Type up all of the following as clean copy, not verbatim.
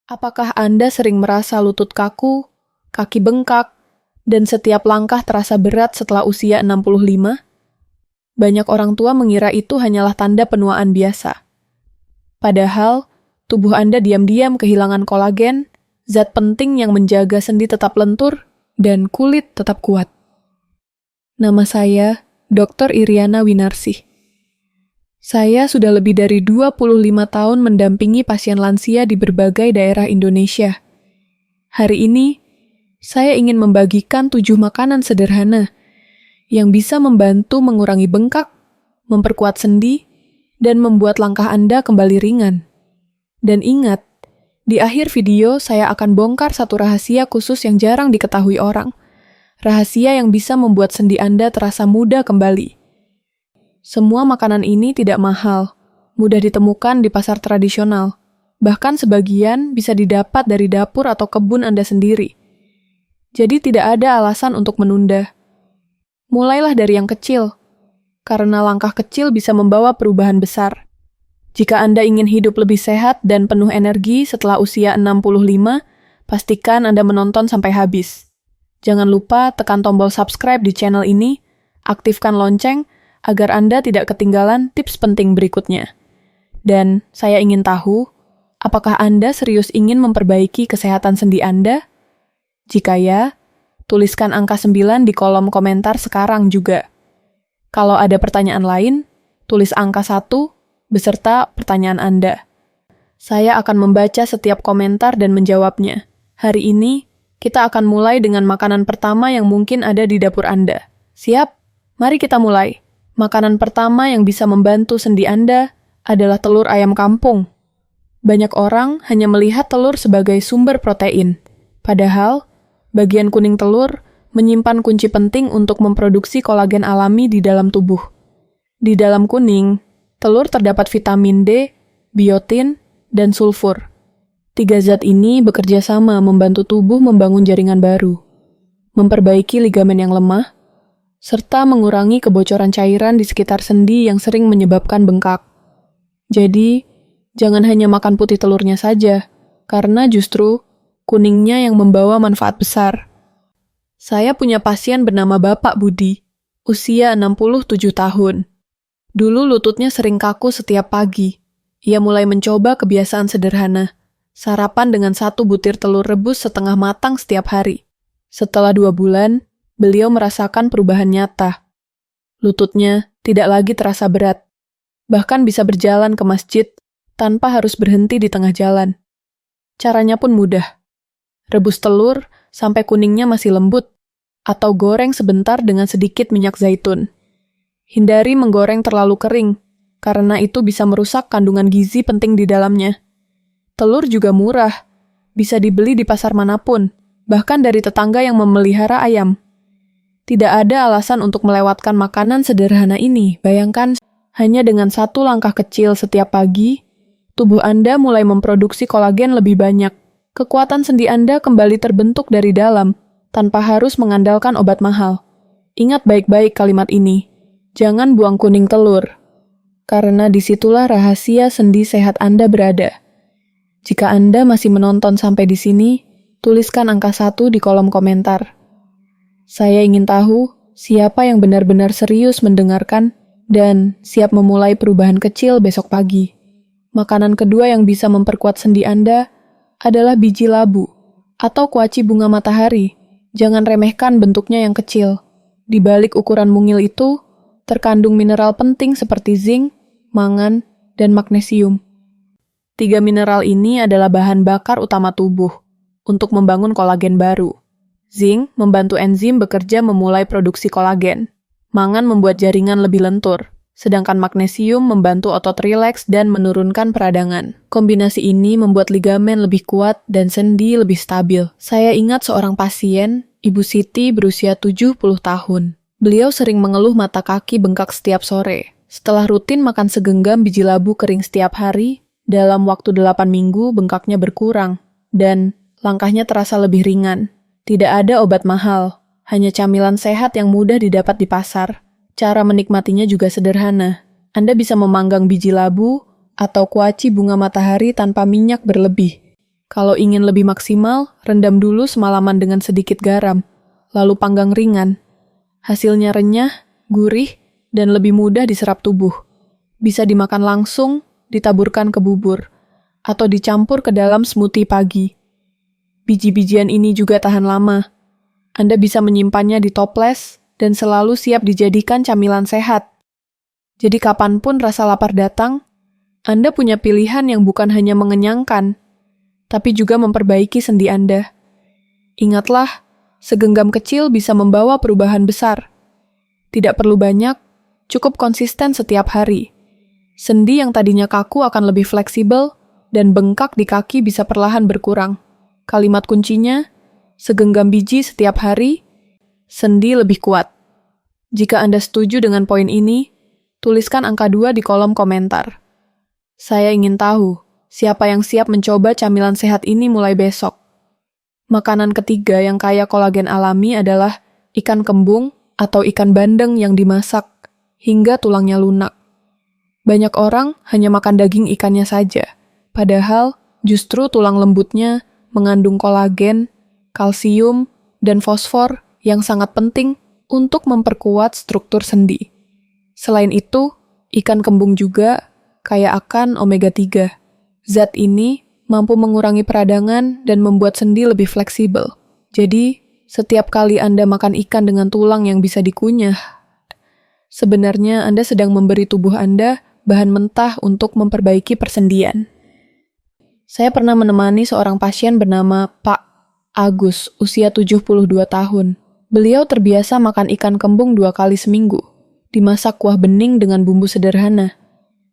Apakah Anda sering merasa lutut kaku, kaki bengkak, dan setiap langkah terasa berat setelah usia 65? Banyak orang tua mengira itu hanyalah tanda penuaan biasa. Padahal, tubuh Anda diam-diam kehilangan kolagen, zat penting yang menjaga sendi tetap lentur, dan kulit tetap kuat. Nama saya, Dr. Iriana Winarsih. Saya sudah lebih dari 25 tahun mendampingi pasien lansia di berbagai daerah Indonesia. Hari ini, saya ingin membagikan 7 makanan sederhana yang bisa membantu mengurangi bengkak, memperkuat sendi, dan membuat langkah Anda kembali ringan. Dan ingat, di akhir video saya akan bongkar satu rahasia khusus yang jarang diketahui orang. Rahasia yang bisa membuat sendi Anda terasa muda kembali. Semua makanan ini tidak mahal, mudah ditemukan di pasar tradisional. Bahkan sebagian bisa didapat dari dapur atau kebun Anda sendiri. Jadi tidak ada alasan untuk menunda. Mulailah dari yang kecil, karena langkah kecil bisa membawa perubahan besar. Jika Anda ingin hidup lebih sehat dan penuh energi setelah usia 65, pastikan Anda menonton sampai habis. Jangan lupa tekan tombol subscribe di channel ini, aktifkan lonceng, agar Anda tidak ketinggalan tips penting berikutnya. Dan saya ingin tahu, apakah Anda serius ingin memperbaiki kesehatan sendi Anda? Jika ya, tuliskan angka 9 di kolom komentar sekarang juga. Kalau ada pertanyaan lain, tulis angka 1 beserta pertanyaan Anda. Saya akan membaca setiap komentar dan menjawabnya. Hari ini, kita akan mulai dengan makanan pertama yang mungkin ada di dapur Anda. Siap? Mari kita mulai. Makanan pertama yang bisa membantu sendi Anda adalah telur ayam kampung. Banyak orang hanya melihat telur sebagai sumber protein. Padahal, bagian kuning telur menyimpan kunci penting untuk memproduksi kolagen alami di dalam tubuh. Di dalam kuning, telur terdapat vitamin D, biotin, dan sulfur. 3 zat ini bekerja sama membantu tubuh membangun jaringan baru, memperbaiki ligamen yang lemah, serta mengurangi kebocoran cairan di sekitar sendi yang sering menyebabkan bengkak. Jadi, jangan hanya makan putih telurnya saja, karena justru kuningnya yang membawa manfaat besar. Saya punya pasien bernama Bapak Budi, usia 67 tahun. Dulu lututnya sering kaku setiap pagi. Ia mulai mencoba kebiasaan sederhana, sarapan dengan 1 butir telur rebus setengah matang setiap hari. Setelah 2 bulan, beliau merasakan perubahan nyata. Lututnya tidak lagi terasa berat, bahkan bisa berjalan ke masjid tanpa harus berhenti di tengah jalan. Caranya pun mudah. Rebus telur sampai kuningnya masih lembut, atau goreng sebentar dengan sedikit minyak zaitun. Hindari menggoreng terlalu kering, karena itu bisa merusak kandungan gizi penting di dalamnya. Telur juga murah, bisa dibeli di pasar manapun, bahkan dari tetangga yang memelihara ayam. Tidak ada alasan untuk melewatkan makanan sederhana ini. Bayangkan, hanya dengan 1 langkah kecil setiap pagi, tubuh Anda mulai memproduksi kolagen lebih banyak. Kekuatan sendi Anda kembali terbentuk dari dalam, tanpa harus mengandalkan obat mahal. Ingat baik-baik kalimat ini, jangan buang kuning telur, karena disitulah rahasia sendi sehat Anda berada. Jika Anda masih menonton sampai di sini, tuliskan angka 1 di kolom komentar. Saya ingin tahu siapa yang benar-benar serius mendengarkan dan siap memulai perubahan kecil besok pagi. Makanan kedua yang bisa memperkuat sendi Anda adalah biji labu atau kuaci bunga matahari. Jangan remehkan bentuknya yang kecil. Di balik ukuran mungil itu, terkandung mineral penting seperti zinc, mangan, dan magnesium. 3 mineral ini adalah bahan bakar utama tubuh untuk membangun kolagen baru. Zinc membantu enzim bekerja memulai produksi kolagen. Mangan membuat jaringan lebih lentur, sedangkan magnesium membantu otot rileks dan menurunkan peradangan. Kombinasi ini membuat ligamen lebih kuat dan sendi lebih stabil. Saya ingat seorang pasien, Ibu Siti berusia 70 tahun. Beliau sering mengeluh mata kaki bengkak setiap sore. Setelah rutin makan segenggam biji labu kering setiap hari, dalam waktu 8 minggu bengkaknya berkurang, dan langkahnya terasa lebih ringan. Tidak ada obat mahal, hanya camilan sehat yang mudah didapat di pasar. Cara menikmatinya juga sederhana. Anda bisa memanggang biji labu atau kuaci bunga matahari tanpa minyak berlebih. Kalau ingin lebih maksimal, rendam dulu semalaman dengan sedikit garam, lalu panggang ringan. Hasilnya renyah, gurih, dan lebih mudah diserap tubuh. Bisa dimakan langsung, ditaburkan ke bubur, atau dicampur ke dalam smoothie pagi. Biji-bijian ini juga tahan lama. Anda bisa menyimpannya di toples dan selalu siap dijadikan camilan sehat. Jadi kapanpun rasa lapar datang, Anda punya pilihan yang bukan hanya mengenyangkan, tapi juga memperbaiki sendi Anda. Ingatlah, segenggam kecil bisa membawa perubahan besar. Tidak perlu banyak, cukup konsisten setiap hari. Sendi yang tadinya kaku akan lebih fleksibel, dan bengkak di kaki bisa perlahan berkurang. Kalimat kuncinya, segenggam biji setiap hari, sendi lebih kuat. Jika Anda setuju dengan poin ini, tuliskan angka 2 di kolom komentar. Saya ingin tahu, siapa yang siap mencoba camilan sehat ini mulai besok. Makanan ketiga yang kaya kolagen alami adalah ikan kembung atau ikan bandeng yang dimasak hingga tulangnya lunak. Banyak orang hanya makan daging ikannya saja, padahal justru tulang lembutnya mengandung kolagen, kalsium, dan fosfor yang sangat penting untuk memperkuat struktur sendi. Selain itu, ikan kembung juga kaya akan omega 3. Zat ini mampu mengurangi peradangan dan membuat sendi lebih fleksibel. Jadi, setiap kali Anda makan ikan dengan tulang yang bisa dikunyah, sebenarnya Anda sedang memberi tubuh Anda bahan mentah untuk memperbaiki persendian. Saya pernah menemani seorang pasien bernama Pak Agus, usia 72 tahun. Beliau terbiasa makan ikan kembung 2 kali seminggu, dimasak kuah bening dengan bumbu sederhana.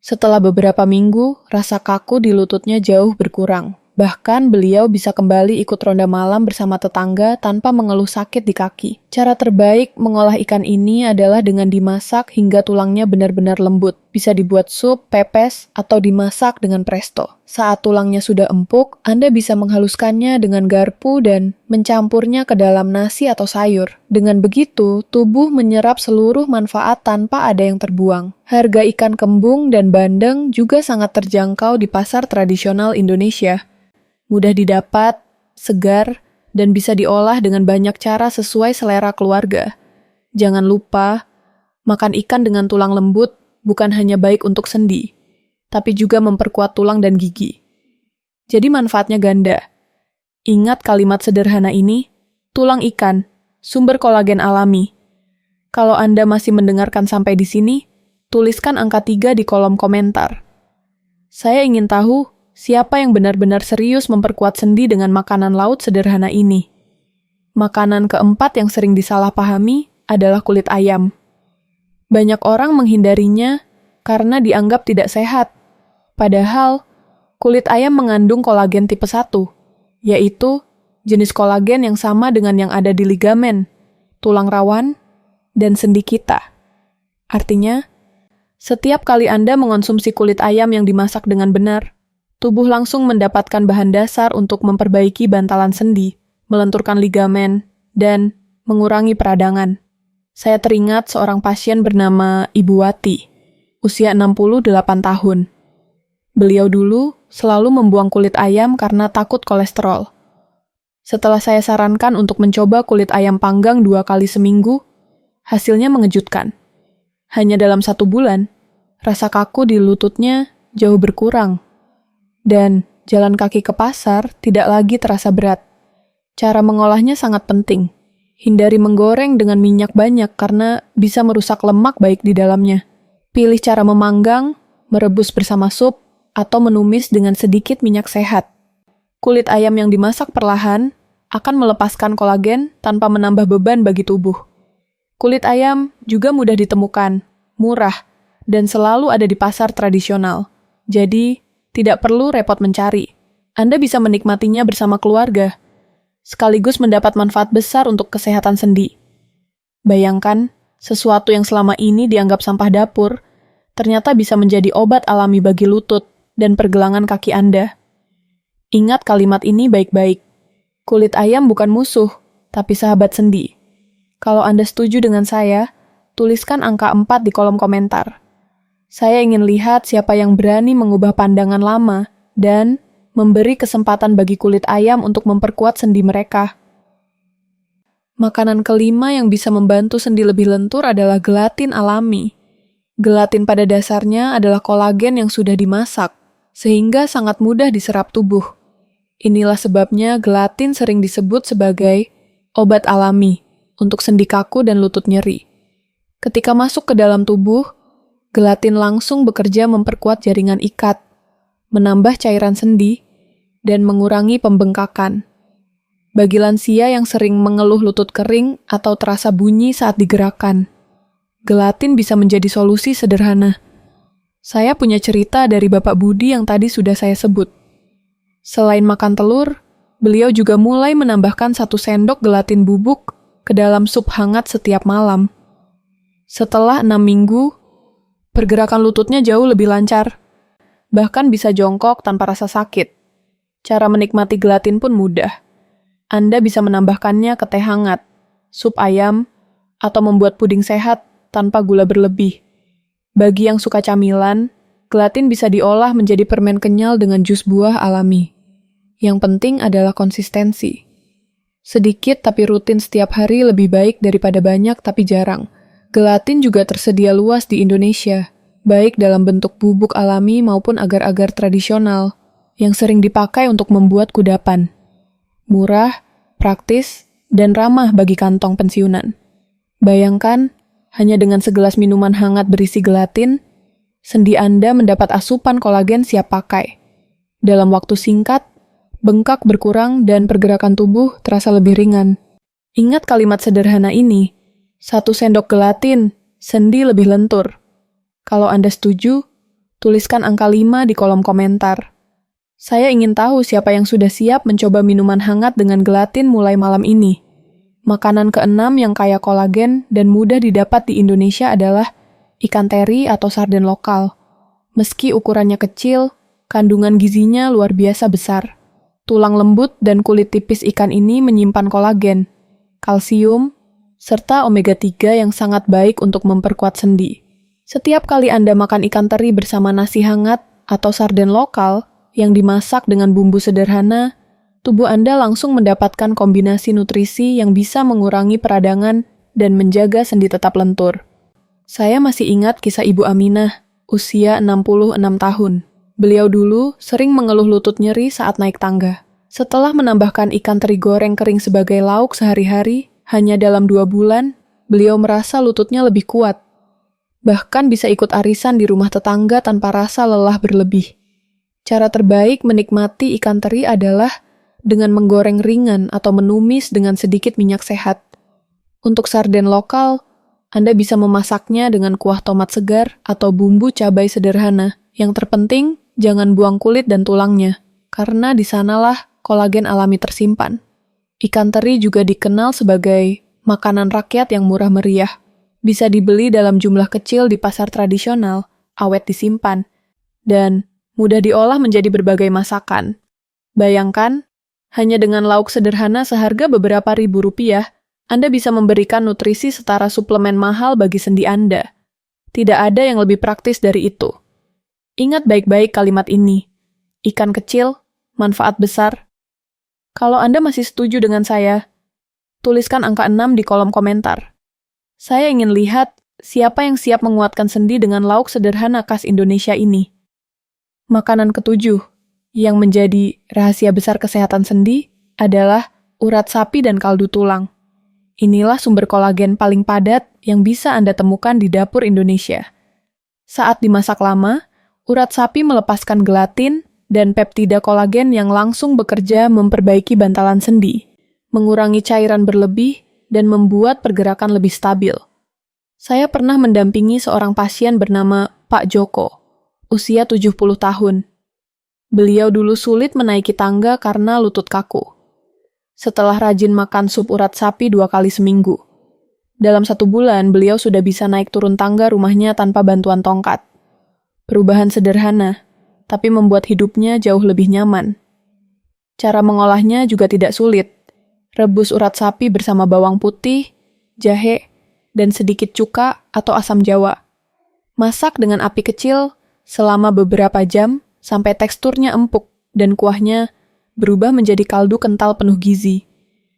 Setelah beberapa minggu, rasa kaku di lututnya jauh berkurang. Bahkan beliau bisa kembali ikut ronda malam bersama tetangga tanpa mengeluh sakit di kaki. Cara terbaik mengolah ikan ini adalah dengan dimasak hingga tulangnya benar-benar lembut. Bisa dibuat sup, pepes, atau dimasak dengan presto. Saat tulangnya sudah empuk, Anda bisa menghaluskannya dengan garpu dan mencampurnya ke dalam nasi atau sayur. Dengan begitu, tubuh menyerap seluruh manfaat tanpa ada yang terbuang. Harga ikan kembung dan bandeng juga sangat terjangkau di pasar tradisional Indonesia. Mudah didapat, segar, dan bisa diolah dengan banyak cara sesuai selera keluarga. Jangan lupa, makan ikan dengan tulang lembut bukan hanya baik untuk sendi, tapi juga memperkuat tulang dan gigi. Jadi manfaatnya ganda. Ingat kalimat sederhana ini, tulang ikan, sumber kolagen alami. Kalau Anda masih mendengarkan sampai di sini, tuliskan angka 3 di kolom komentar. Saya ingin tahu, siapa yang benar-benar serius memperkuat sendi dengan makanan laut sederhana ini? Makanan keempat yang sering disalahpahami adalah kulit ayam. Banyak orang menghindarinya karena dianggap tidak sehat. Padahal, kulit ayam mengandung kolagen tipe 1, yaitu jenis kolagen yang sama dengan yang ada di ligamen, tulang rawan, dan sendi kita. Artinya, setiap kali Anda mengonsumsi kulit ayam yang dimasak dengan benar, tubuh langsung mendapatkan bahan dasar untuk memperbaiki bantalan sendi, melenturkan ligamen, dan mengurangi peradangan. Saya teringat seorang pasien bernama Ibu Wati, usia 68 tahun. Beliau dulu selalu membuang kulit ayam karena takut kolesterol. Setelah saya sarankan untuk mencoba kulit ayam panggang 2 kali seminggu, hasilnya mengejutkan. Hanya dalam 1 bulan, rasa kaku di lututnya jauh berkurang. Dan jalan kaki ke pasar tidak lagi terasa berat. Cara mengolahnya sangat penting. Hindari menggoreng dengan minyak banyak karena bisa merusak lemak baik di dalamnya. Pilih cara memanggang, merebus bersama sup, atau menumis dengan sedikit minyak sehat. Kulit ayam yang dimasak perlahan akan melepaskan kolagen tanpa menambah beban bagi tubuh. Kulit ayam juga mudah ditemukan, murah, dan selalu ada di pasar tradisional. Jadi, tidak perlu repot mencari. Anda bisa menikmatinya bersama keluarga, sekaligus mendapat manfaat besar untuk kesehatan sendi. Bayangkan, sesuatu yang selama ini dianggap sampah dapur, ternyata bisa menjadi obat alami bagi lutut dan pergelangan kaki Anda. Ingat kalimat ini baik-baik. Kulit ayam bukan musuh, tapi sahabat sendi. Kalau Anda setuju dengan saya, tuliskan angka 4 di kolom komentar. Saya ingin lihat siapa yang berani mengubah pandangan lama dan memberi kesempatan bagi kulit ayam untuk memperkuat sendi mereka. Makanan kelima yang bisa membantu sendi lebih lentur adalah gelatin alami. Gelatin pada dasarnya adalah kolagen yang sudah dimasak, sehingga sangat mudah diserap tubuh. Inilah sebabnya gelatin sering disebut sebagai obat alami untuk sendi kaku dan lutut nyeri. Ketika masuk ke dalam tubuh, gelatin langsung bekerja memperkuat jaringan ikat, menambah cairan sendi, dan mengurangi pembengkakan. Bagi lansia yang sering mengeluh lutut kering atau terasa bunyi saat digerakkan, gelatin bisa menjadi solusi sederhana. Saya punya cerita dari Bapak Budi yang tadi sudah saya sebut. Selain makan telur, beliau juga mulai menambahkan 1 sendok gelatin bubuk ke dalam sup hangat setiap malam. Setelah 6 minggu, pergerakan lututnya jauh lebih lancar. Bahkan bisa jongkok tanpa rasa sakit. Cara menikmati gelatin pun mudah. Anda bisa menambahkannya ke teh hangat, sup ayam, atau membuat puding sehat tanpa gula berlebih. Bagi yang suka camilan, gelatin bisa diolah menjadi permen kenyal dengan jus buah alami. Yang penting adalah konsistensi. Sedikit tapi rutin setiap hari lebih baik daripada banyak tapi jarang. Gelatin juga tersedia luas di Indonesia, baik dalam bentuk bubuk alami maupun agar-agar tradisional, yang sering dipakai untuk membuat kudapan. Murah, praktis, dan ramah bagi kantong pensiunan. Bayangkan, hanya dengan segelas minuman hangat berisi gelatin, sendi Anda mendapat asupan kolagen siap pakai. Dalam waktu singkat, bengkak berkurang dan pergerakan tubuh terasa lebih ringan. Ingat kalimat sederhana ini, 1 sendok gelatin, sendi lebih lentur. Kalau Anda setuju, tuliskan angka 5 di kolom komentar. Saya ingin tahu siapa yang sudah siap mencoba minuman hangat dengan gelatin mulai malam ini. Makanan keenam yang kaya kolagen dan mudah didapat di Indonesia adalah ikan teri atau sarden lokal. Meski ukurannya kecil, kandungan gizinya luar biasa besar. Tulang lembut dan kulit tipis ikan ini menyimpan kolagen, kalsium, serta omega 3 yang sangat baik untuk memperkuat sendi. Setiap kali Anda makan ikan teri bersama nasi hangat atau sarden lokal, yang dimasak dengan bumbu sederhana, tubuh Anda langsung mendapatkan kombinasi nutrisi yang bisa mengurangi peradangan dan menjaga sendi tetap lentur. Saya masih ingat kisah Ibu Aminah, usia 66 tahun. Beliau dulu sering mengeluh lutut nyeri saat naik tangga. Setelah menambahkan ikan teri goreng kering sebagai lauk sehari-hari, hanya dalam 2 bulan, beliau merasa lututnya lebih kuat. Bahkan bisa ikut arisan di rumah tetangga tanpa rasa lelah berlebih. Cara terbaik menikmati ikan teri adalah dengan menggoreng ringan atau menumis dengan sedikit minyak sehat. Untuk sarden lokal, Anda bisa memasaknya dengan kuah tomat segar atau bumbu cabai sederhana. Yang terpenting, jangan buang kulit dan tulangnya, karena di sanalah kolagen alami tersimpan. Ikan teri juga dikenal sebagai makanan rakyat yang murah meriah. Bisa dibeli dalam jumlah kecil di pasar tradisional, awet disimpan, dan mudah diolah menjadi berbagai masakan. Bayangkan, hanya dengan lauk sederhana seharga beberapa ribu rupiah, Anda bisa memberikan nutrisi setara suplemen mahal bagi sendi Anda. Tidak ada yang lebih praktis dari itu. Ingat baik-baik kalimat ini. Ikan kecil, manfaat besar. Kalau Anda masih setuju dengan saya, tuliskan angka 6 di kolom komentar. Saya ingin lihat siapa yang siap menguatkan sendi dengan lauk sederhana khas Indonesia ini. Makanan ketujuh, yang menjadi rahasia besar kesehatan sendi, adalah urat sapi dan kaldu tulang. Inilah sumber kolagen paling padat yang bisa Anda temukan di dapur Indonesia. Saat dimasak lama, urat sapi melepaskan gelatin dan peptida kolagen yang langsung bekerja memperbaiki bantalan sendi, mengurangi cairan berlebih, dan membuat pergerakan lebih stabil. Saya pernah mendampingi seorang pasien bernama Pak Joko, usia 70 tahun. Beliau dulu sulit menaiki tangga karena lutut kaku. Setelah rajin makan sup urat sapi 2 kali seminggu. Dalam 1 bulan, beliau sudah bisa naik turun tangga rumahnya tanpa bantuan tongkat. Perubahan sederhana, tapi membuat hidupnya jauh lebih nyaman. Cara mengolahnya juga tidak sulit. Rebus urat sapi bersama bawang putih, jahe, dan sedikit cuka atau asam jawa. Masak dengan api kecil selama beberapa jam sampai teksturnya empuk dan kuahnya berubah menjadi kaldu kental penuh gizi.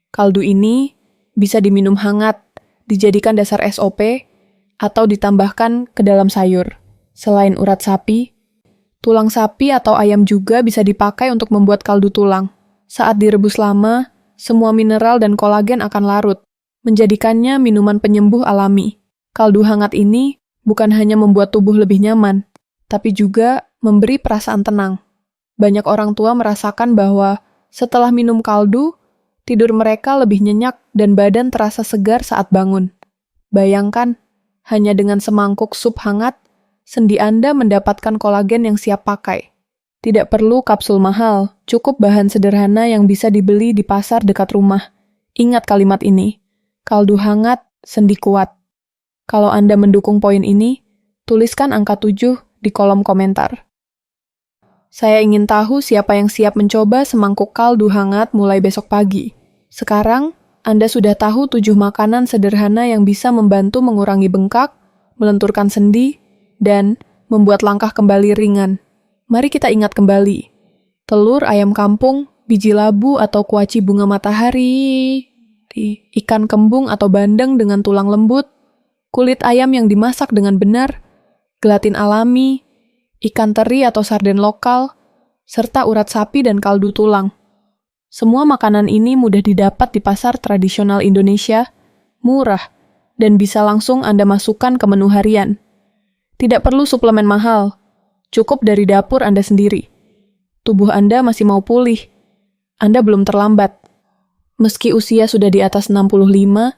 Kaldu ini bisa diminum hangat, dijadikan dasar SOP, atau ditambahkan ke dalam sayur. Selain urat sapi, tulang sapi atau ayam juga bisa dipakai untuk membuat kaldu tulang. Saat direbus lama, semua mineral dan kolagen akan larut, menjadikannya minuman penyembuh alami. Kaldu hangat ini bukan hanya membuat tubuh lebih nyaman, tapi juga memberi perasaan tenang. Banyak orang tua merasakan bahwa setelah minum kaldu, tidur mereka lebih nyenyak dan badan terasa segar saat bangun. Bayangkan, hanya dengan semangkuk sup hangat, sendi Anda mendapatkan kolagen yang siap pakai. Tidak perlu kapsul mahal, cukup bahan sederhana yang bisa dibeli di pasar dekat rumah. Ingat kalimat ini, kaldu hangat, sendi kuat. Kalau Anda mendukung poin ini, tuliskan angka 7 di kolom komentar. Saya ingin tahu siapa yang siap mencoba semangkuk kaldu hangat mulai besok pagi. Sekarang, Anda sudah tahu 7 makanan sederhana yang bisa membantu mengurangi bengkak, melenturkan sendi, dan membuat langkah kembali ringan. Mari kita ingat kembali. Telur ayam kampung, biji labu atau kuaci bunga matahari, ikan kembung atau bandeng dengan tulang lembut, kulit ayam yang dimasak dengan benar, gelatin alami, ikan teri atau sarden lokal, serta urat sapi dan kaldu tulang. Semua makanan ini mudah didapat di pasar tradisional Indonesia, murah, dan bisa langsung Anda masukkan ke menu harian. Tidak perlu suplemen mahal, cukup dari dapur Anda sendiri. Tubuh Anda masih mau pulih. Anda belum terlambat. Meski usia sudah di atas 65,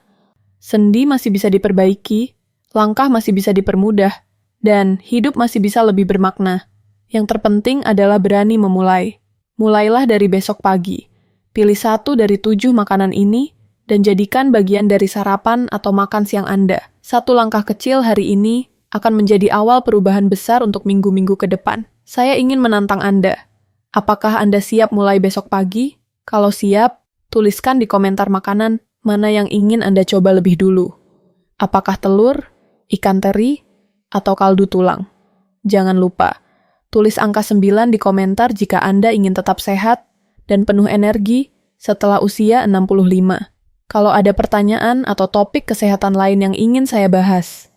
sendi masih bisa diperbaiki, langkah masih bisa dipermudah, dan hidup masih bisa lebih bermakna. Yang terpenting adalah berani memulai. Mulailah dari besok pagi. Pilih 1 dari 7 makanan ini, dan jadikan bagian dari sarapan atau makan siang Anda. 1 langkah kecil hari ini akan menjadi awal perubahan besar untuk minggu-minggu ke depan. Saya ingin menantang Anda. Apakah Anda siap mulai besok pagi? Kalau siap, tuliskan di komentar makanan mana yang ingin Anda coba lebih dulu. Apakah telur, ikan teri, atau kaldu tulang? Jangan lupa, tulis angka 9 di komentar jika Anda ingin tetap sehat dan penuh energi setelah usia 65. Kalau ada pertanyaan atau topik kesehatan lain yang ingin saya bahas,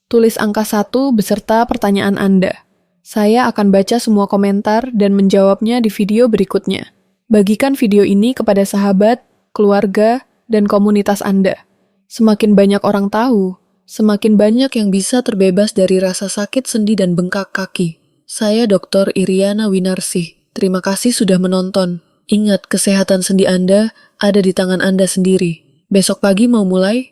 tulis angka 1 beserta pertanyaan Anda. Saya akan baca semua komentar dan menjawabnya di video berikutnya. Bagikan video ini kepada sahabat, keluarga, dan komunitas Anda. Semakin banyak orang tahu, semakin banyak yang bisa terbebas dari rasa sakit sendi dan bengkak kaki. Saya Dr. Iriana Winarsih. Terima kasih sudah menonton. Ingat, kesehatan sendi Anda ada di tangan Anda sendiri. Besok pagi mau mulai?